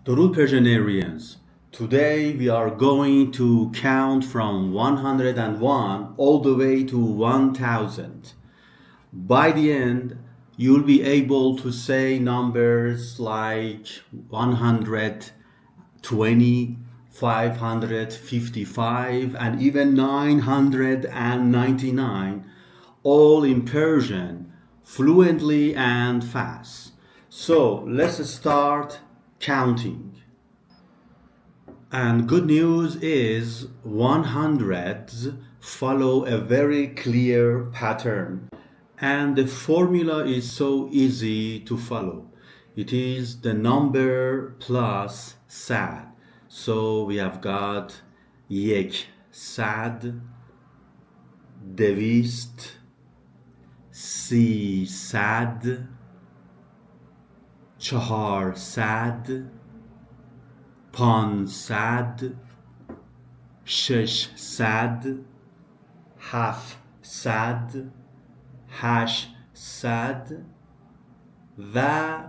Durud Persianarians, today we are going to count from 101 all the way to 1000. By the end, you'll be able to say numbers like 120, 555, and even 999, all in Persian, fluently and fast. So let's start counting. And good news is 100s follow a very clear pattern. And the formula is so easy to follow. It is the number plus sad. So we have got یک sad, دویست، سیصد، چهارصد، پانصد، ششصد، هفتصد، هشتصد و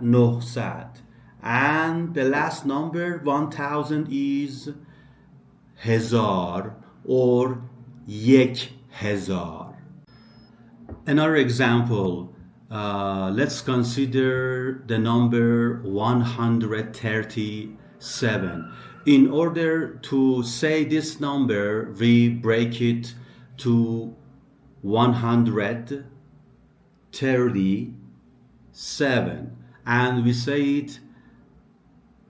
نهصد. And the last number 1000 is هزار or یک هزار. Another example, let's consider the number 137. In order to say this number, we break it to 137 and we say it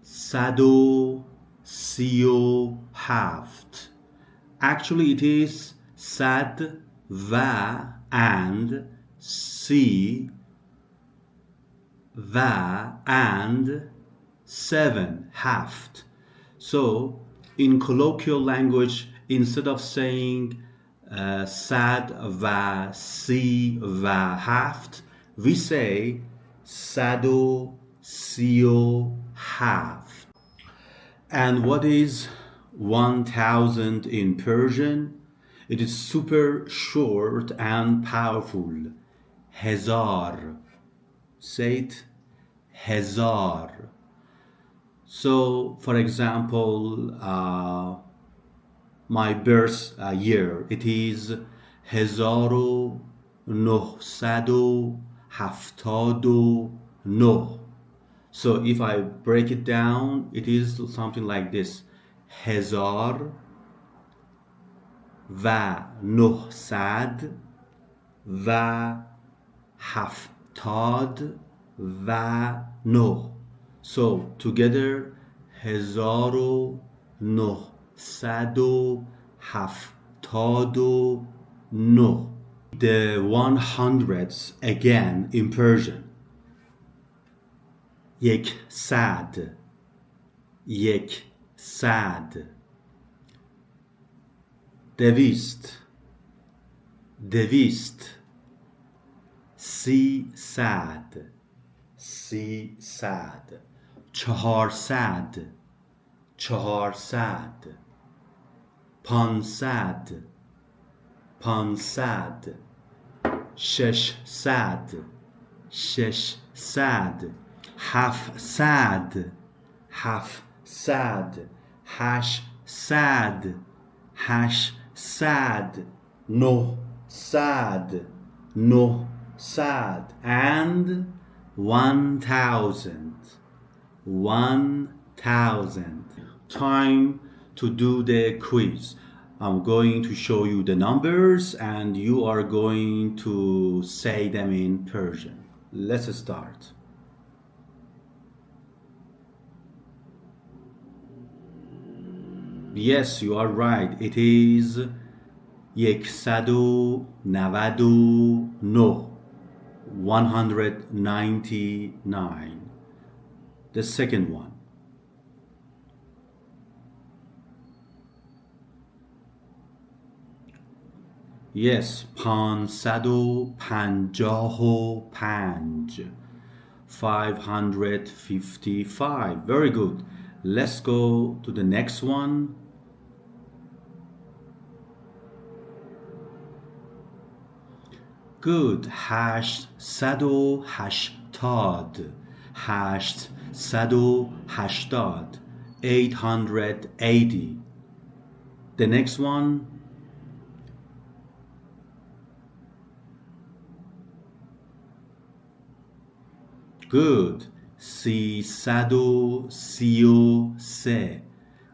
137. Actually it is sad va and si va and 7 haft. So in colloquial language, instead of saying sad va si va haft, we say sado sio haft. And what is 1000 in Persian? It is super short and powerful. هزار. Say it. هزار. So, for example, my birth year, it is 1979. So if I break it down, it is something like this. هزار و نهصد و هفتاد و نه. So together 1979. The 100s again in Persian. یک صد، یک صد، دویست، دویست، سیصد، سیصد، چهارصد، چهارصد، پانصد، پانصد، ششصد، ششصد، هفتصد، هفتصد، هشتصد، هشتصد، نهصد، نهصد and 1000. 1000. Time to do the quiz. I'm going to show you the numbers and you are going to say them in Persian. Let's start. Yes, you are right. It is 199. 199. The second one. Yes, 555. 555. Very good. Let's go to the next one. Good. 880. 880. 880 880. The next one. Good. 333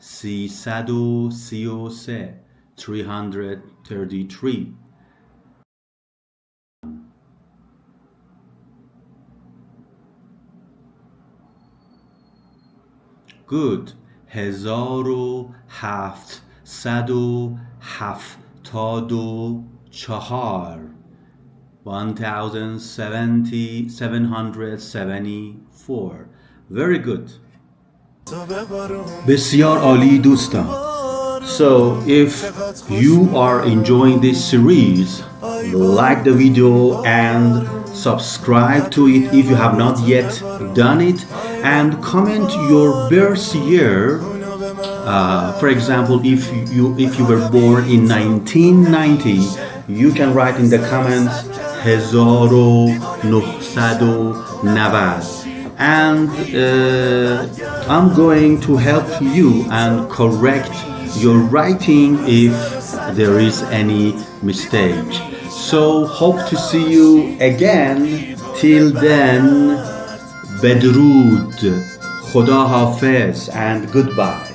333 333. Good. 1774 1774. Very good. بسیار عالی دوستان. So if you are enjoying this series, like the video and subscribe to it if you have not yet done it, and comment your birth year. For example, if you were born in 1990, you can write in the comments 1990, and I'm going to help you and correct your writing if there is any mistake. So hope to see you again. Till then, Bedrood, Khuda Hafiz, and goodbye.